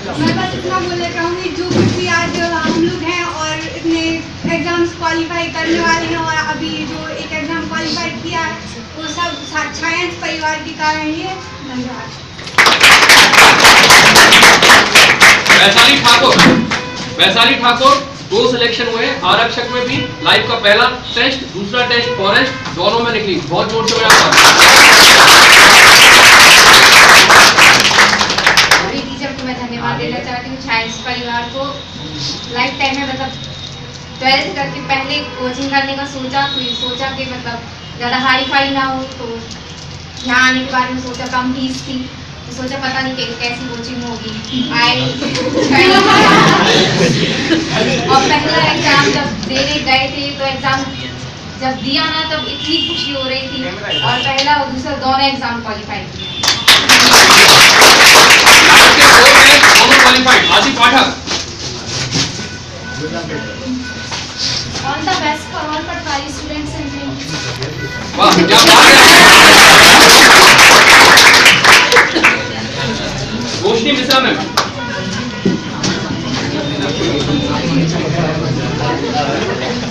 मैं बस इतना बोलना चाहूँगी, जो कुछ भी आज हम लोग हैं और इतने एग्जाम्स क्वालिफाई करने वाले हैं और अभी जो एक एग्जाम क्वालिफाई किया है वो सब साक्षायंस परिवार के कारण ही है। धन्यवाद। वैशाली ठाकुर 2 सिलेक्शन हुए, आरक्षक में भी लाइफ का पहला टेस्ट, दूसरा टेस्ट फॉरेस्ट, दोनों में निकली। बहुत जोर से टीचर को मैं धन्यवाद देना चाहती हूँ। साइंस परिवार को लाइफ टाइम में मतलब 12th करके पहले कोचिंग करने का सोचा कि मतलब ज़्यादा हाई फाई ना हो, तो यहाँ आने के बारे में सोचा, कम फीस थी तो सोचा पता नहीं कैसी कोचिंग होगी। आए और पहला एग्जाम जब देने गए थे तो एग्जाम जब दिया ना तब इतनी खुशी हो रही थी, और पहला और दूसरा दोनों एग्जाम क्वालिफाई किया। All the best for all Patwari students and teams. वाह, क्या बात है। रोशनी मिश्रा मैम।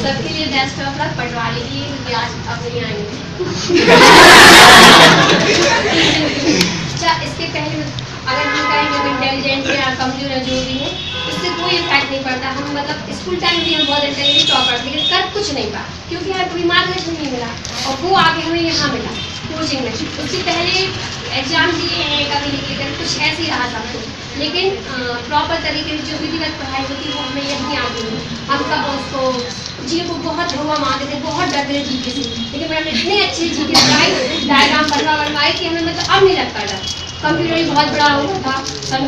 सबके लिए बेस्ट ऑफ लक, पटवारी की क्योंकि आज अब नहीं आएंगे। इसके पहले अगर हम कहेंगे तो इंटेलिजेंट या कमजोर या जो भी है इससे कोई इफेक्ट नहीं पड़ता। हम मतलब स्कूल टाइम भी हम बहुत इंटेलिजेंट टॉपर, लेकिन कर कुछ नहीं पाए क्योंकि हमें कोई मार्गदर्शन नहीं मिला, और वो आगे हमें यहाँ मिला कोचिंग में। उससे पहले एग्जाम दिए हैं कभी नहीं, कुछ ऐसे ही रहा था, लेकिन प्रॉपर तरीके से जो विधिवत पढ़ाई होती है वो हमें यहीं आती है। हम कब उसको जी को बहुत हुआ मानते थे, बहुत डरते थे जीके से, लेकिन मैंने इतने अच्छे जीके पढ़ाई डायग्राम बनवाई कि हमें मतलब अब नहीं लगता डर। कंप्यूटर भी बहुत बड़ा हुआ था हाँ,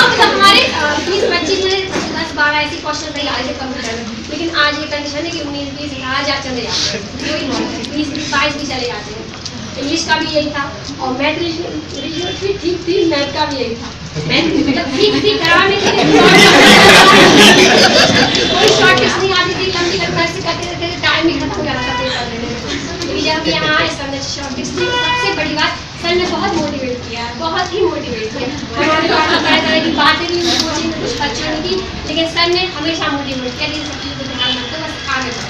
मतलब हमारे 20-25 में 10-12 ऐसे क्वेश्चन तैयार आए थे कंप्यूटर में, लेकिन आज ये कंडीशन है कि 19-20 आज चले जाते हैं, 20-22 भी चले जाते हैं। इंग्लिश का भी यही था, और मैथ रीजनिंग भी ठीक थी, मैथ का भी यही था। मैथ मतलब ठीक थी, खराब नहीं थी, कोई शॉर्टकट नहीं आती थी, लंबी से करते टाइम भी खत्म करा था पेपर देने में। लेकिन जब यहाँ आए सर ने शॉर्टकट, सबसे बड़ी बात सर ने बहुत मोटिवेट किया, बहुत ही मोटिवेट किया। हमारे पास तरह तरह की बातें भी कोचिंग में कुछ अच्छी नहीं थी, लेकिन सर ने हमेशा मोटिवेट किया कि सब चीज़ को ध्यान रखते बस आगे बढ़ो।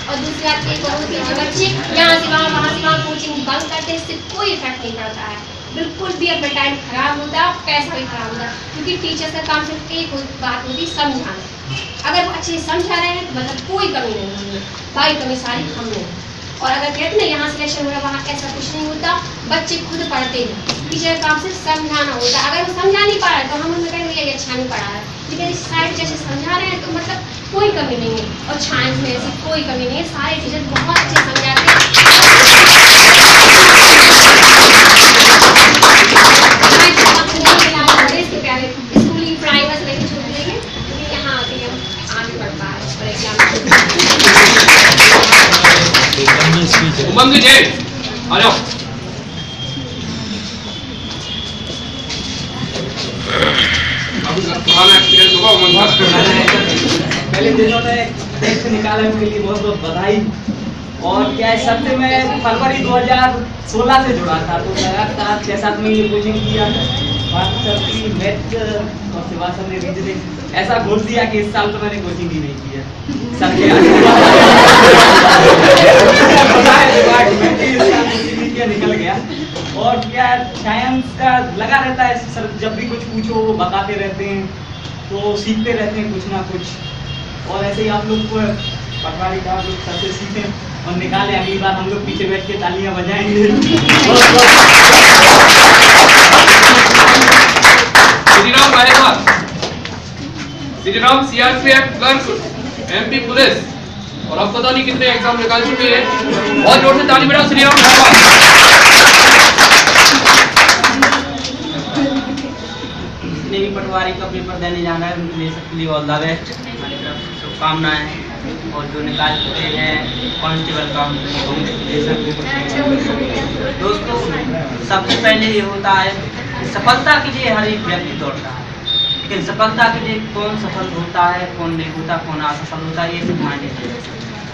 और दूसरी बात एक और होती है, जो बच्चे यहाँ से वहाँ कोचिंग बंद करते हैं, इससे कोई इफेक्ट नहीं पड़ता है, बिल्कुल भी अपना टाइम खराब होता है, पैसा भी खराब होता है, क्योंकि टीचर का काम सिर्फ एक बात होती है, समझाना। अगर वो अच्छे से समझा रहे हैं तो मतलब कोई कमी नहीं होगी, सारी कमी सारी हमने। और अगर कहते ना यहाँ सिलेक्शन हो रहा वहाँ ऐसा कुछ नहीं होता, बच्चे खुद पढ़ते हैं, टीचर का काम सिर्फ समझाना होता है। अगर वो समझा नहीं पा रहा है तो हम उन्हें कहेंगे ये अच्छा नहीं पढ़ा है, लेकिन इस साइड जैसे समझा रहे हैं तो मतलब कोई कमी नहीं है। और साइंस में ऐसी कोई कमी नहीं है, सारे टीचर बहुत अच्छे समझाते हैं। स्कूली पढ़ाई बस नहीं छोड़ देंगे, क्योंकि यहाँ आके हम आगे बढ़ पा रहे हैं। उमंग जी आ जाओ। पुराना एक्सपीरियंस होगा उमंग का। पहले दिनों में टेस्ट निकालने के लिए बहुत बहुत बधाई। और क्या है, सबसे मैं फरवरी 2016 से जुड़ा था, तो लगातार 6-7 महीने कोचिंग किया। मैथ और सेवा सर ने रीजनिंग ऐसा घोष दिया कि इस साल तो मैंने कोचिंग ही नहीं किया। सर के निकल गया। और क्या साइंस का लगा रहता है सर, जब भी कुछ पूछो वो बताते रहते हैं, तो सीखते रहते हैं कुछ ना कुछ। और ऐसे ही आप लोग को पटवारी का आप लोग सबसे सीखें और निकाले। अगली बार हम लोग पीछे बैठ के तालियां बजाएंगे। Shriram CRPF clerk, MP police, और अब पता नहीं कितने एग्जाम निकाल चुके हैं। बहुत जोर से ताली बजाओ श्रीराम। जितने भी पटवारी का पेपर देने जाना है उनके लिए सबके लिए ऑल द बेस्ट, हमारी तरफ से शुभकामनाएं। और जो निकाल चुके हैं कांस्टेबल का दोस्तों, सबसे पहले ये होता है सफलता के लिए हर एक व्यक्ति दौड़ता है, लेकिन सफलता के लिए कौन सफल होता है कौन नहीं होता, कौन असफल होता है, ये सब मायने नहीं।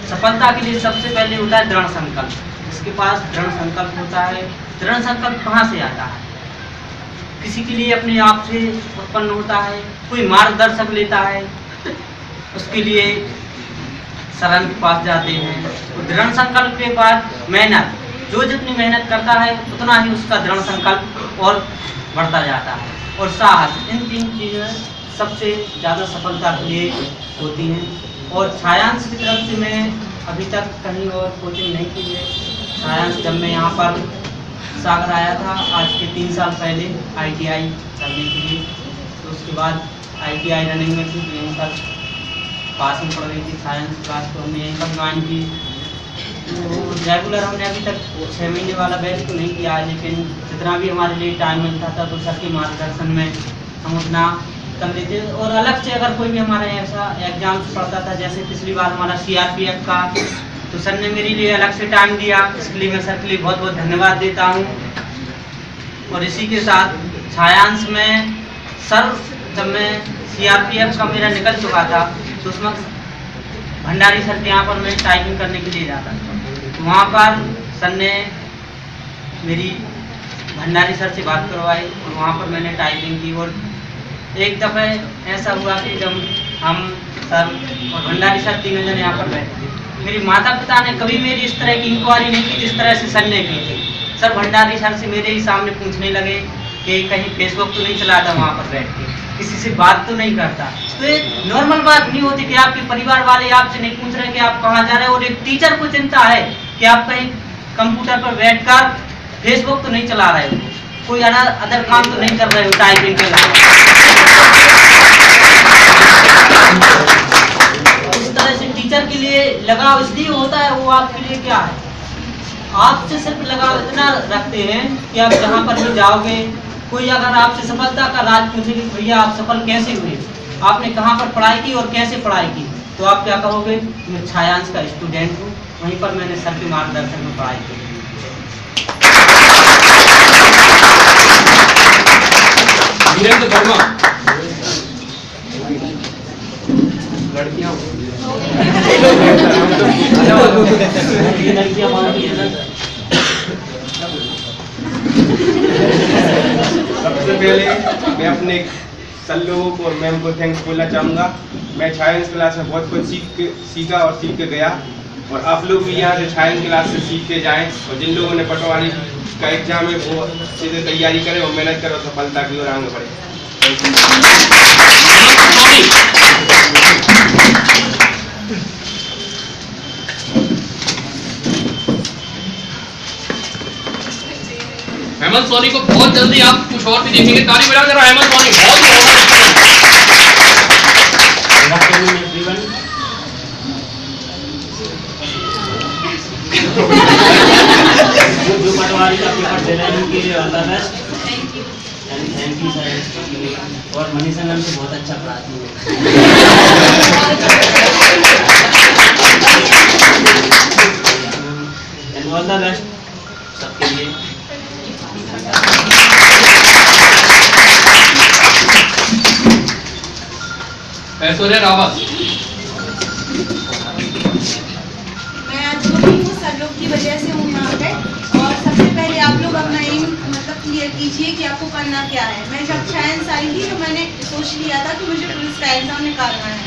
सफलता के लिए सबसे पहले होता है दृढ़ संकल्प। इसके पास दृढ़ संकल्प होता है। दृढ़ संकल्प कहाँ से आता है? किसी के लिए अपने आप से उत्पन्न होता है, कोई मार्गदर्शक लेता है, उसके लिए शरण के पास जाते हैं। तो दृढ़ संकल्प के बाद मेहनत, जो जितनी मेहनत करता है उतना ही उसका दृढ़ संकल्प और बढ़ता जाता है। और साहस, इन 3 चीज़ें सबसे ज़्यादा सफलता के लिए होती हैं। और छायांश की तरफ से मैं अभी तक कहीं और कोचिंग नहीं की है। छायांश जब मैं यहाँ पर सागर आया था आज के 3 साल पहले ITI करने के लिए, तो उसके बाद ITI रनिंग में थी, यहीं पर पास में पड़ गई थी साइंस क्लास, तो हमने यहीं पर ज्वाइन की। तो रेगुलर हमने अभी तक 6 महीने वाला बैच तो नहीं किया है, लेकिन जितना भी हमारे लिए टाइम मिलता था तो सर के मार्गदर्शन में हम उतना कर लेते। और अलग से अगर कोई भी हमारा ऐसा एग्जाम पड़ता था, जैसे पिछली बार हमारा CRPF का, तो सर ने मेरे लिए अलग से टाइम दिया, इसके लिए मैं सर के लिए बहुत बहुत धन्यवाद देता हूँ। और इसी के साथ छायांश में सर, जब मैं CRPF का मेरा निकल चुका था तो उसमें भंडारी सर के यहाँ पर मैं टाइपिंग करने के लिए जाता था। तो वहाँ पर सर ने मेरी भंडारी सर से बात करवाई और वहाँ पर मैंने टाइपिंग की। और एक दफ़े ऐसा हुआ कि जब हम सर और भंडारी सर तीनों जन यहाँ पर बैठे थे, मेरी माता पिता ने कभी मेरी इस तरह की इंक्वायरी नहीं की जिस तरह से सर ने की थी। सर भंडारी सर से मेरे ही सामने पूछने लगे कि कहीं फेसबुक तो नहीं चलाता वहाँ पर बैठ के, किसी से बात तो नहीं करता। तो एक नॉर्मल बात नहीं होती कि आपके परिवार वाले आपसे नहीं पूछ रहे कि आप कहाँ जा रहे हो, और एक टीचर को चिंता है कि आप कहीं कंप्यूटर पर बैठकर फेसबुक तो नहीं चला रहे हो, कोई अदर काम तो नहीं कर रहे हो टाइपिंग के अलावा। इस तरह से टीचर के लिए लगाव इसलिए होता है, वो आपके लिए क्या है, आपसे सिर्फ लगाव इतना रखते हैं कि आप जहाँ पर भी जाओगे, कोई अगर आपसे सफलता का राज पूछे कि भैया आप सफल कैसे हुए, आपने कहाँ पर पढ़ाई की और कैसे पढ़ाई की, तो आप क्या कहोगे, मैं छायांश का स्टूडेंट हूँ, वहीं पर मैंने सर के मार्गदर्शन में पढ़ाई की। वीरेंद्र वर्मा, लड़कियां सबसे पहले मैं अपने सर लोगों को और मैम को थैंक्स बोलना चाहूँगा। मैं छायांश क्लास में बहुत कुछ सीखा और सीख के गया, और आप लोग भी यहाँ से छायांश क्लास से सीख के जाएँ, और जिन लोगों ने पटवारी का एग्जाम है वो अच्छे से तैयारी करें और मेहनत करें और सफलता की ओर आगे बढ़े। हेमंत सोनी को बहुत जल्दी आप कुछ और भी देखेंगे, ताली बजा जरा हेमंत सोनी। जो पटवारी का पेपर दे रहे हैं उनके लिए all the best and thank you sir. और मनीषा मैम से बहुत अच्छा पढ़ाती है एंड ऑल द बेस्ट सबके लिए। ऐश्वर्या रावत, मैं आज हूँ सर लोग की वजह से हूँ यहाँ पे। और सबसे पहले आप लोग अपना एम मतलब क्लियर कीजिए कि आपको करना क्या है। मैं जब छायांश आई थी तो मैंने सोच लिया था कि मुझे पुलिस का एग्ज़ाम निकालना है,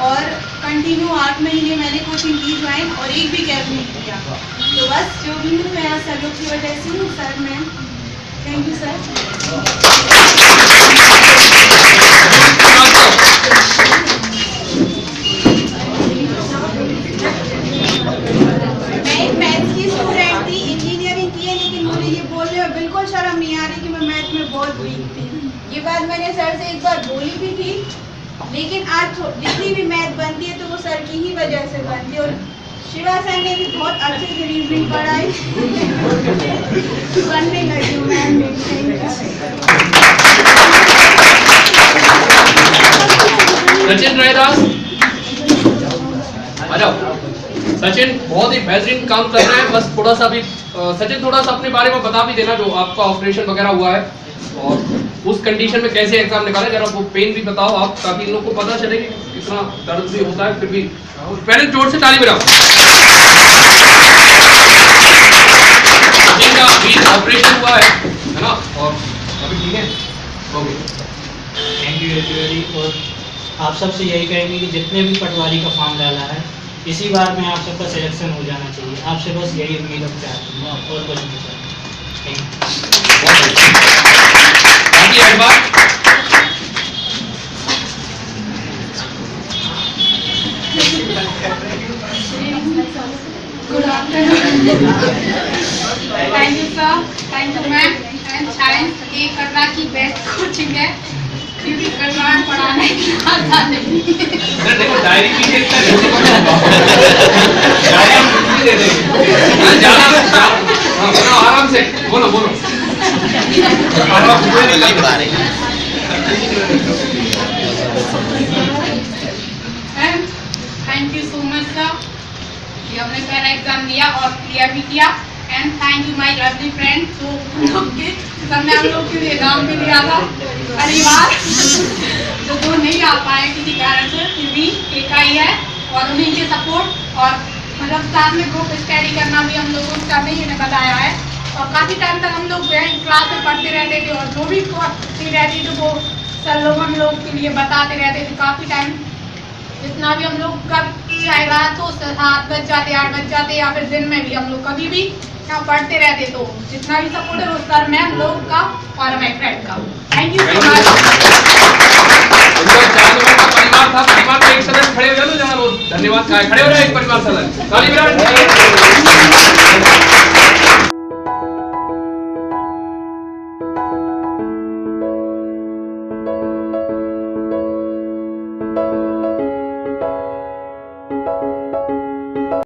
और कंटिन्यू 8 महीने मैंने कोचिंग की ज्वाइन और एक भी गैप नहीं किया। तो बस जो भी हूँ मैं यहाँ सर लोग की वजह से हूँ। Sir ma'am thank you sir. बिल्कुल शर्म नहीं आ रही कि मैं मैथ में बहुत वीक थी। ये बात मैंने सर से एक बार बोली भी थी, लेकिन आज जितनी भी मैथ बनती है तो वो सर की ही वजह से बनती है। और शिवा सर ने भी बहुत अच्छे से रीजनिंग पढ़ाई, बनने लगी हूँ मैथ। सचिन रायदास, आ जाओ। सचिन बहुत ही बेहतरीन काम कर रहे हैं। बस थोड़ा सा भी सचिन थोड़ा सा अपने बारे में बता भी देना, जो आपका ऑपरेशन वगैरह हुआ है और उस कंडीशन में कैसे एग्जाम निकाला, जरा वो पेन भी बताओ आप, ताकि इन लोगों को पता चले कि कितना दर्द भी होता है। फिर भी पहले जोर से ताली बजाओ। सचिन का अभी ऑपरेशन हुआ है ना, और अभी ठीक है। Okay thank you everybody. और आप सबसे यही कहेंगे कि जितने भी पटवारी का फॉर्म डाला है इसी बार में आप सबका सिलेक्शन हो जाना चाहिए। आपसे बस यही उम्मीद अब चाहता हूँ और कुछ नहीं चाहता। Thank you. बाकी एक बार Good afternoon. Thank you sir, thank you ma'am and science ये करना की बेस्ट कोचिंग है क्योंकि करना पढ़ाना आता नहीं। देखो डायरी की देखता है डायरी हम नहीं दे देंगे ज़्यादा आराम से बोलो बोलो And thank you so much sir कि हमने पहला एग्जाम दिया और क्लियर भी किया। And thank you my lovely friend जो सबने हम लोग के लिए नाम भी दिया था परिवार जो नहीं आ पाए किसी कारण से फिर भी एक आई है और उन्हीं के सपोर्ट और मतलब साथ में ग्रुप स्टडी करना भी हम लोगों का नहीं इन्हें बताया है। और काफ़ी टाइम तक हम लोग क्लास में पढ़ते रहते थे और जो भी पढ़ती रहती थी वो सर लोग हम लोग के लिए बताते रहते थे। काफ़ी टाइम जितना भी हम लोग का चाहे रात हो 7 बज जाते 8 बज जाते या फिर दिन में भी हम लोग कभी भी यहाँ पढ़ते रहते। तो जितना भी सपोर्ट है वो सर मैम लोग का और हमारे फ्रेंड का थैंक यू सो मच। परिवार था परिवार में एक सदस्य खड़े हो जाओ जहाँ वो धन्यवाद खड़े हो रहे एक परिवार सदस्य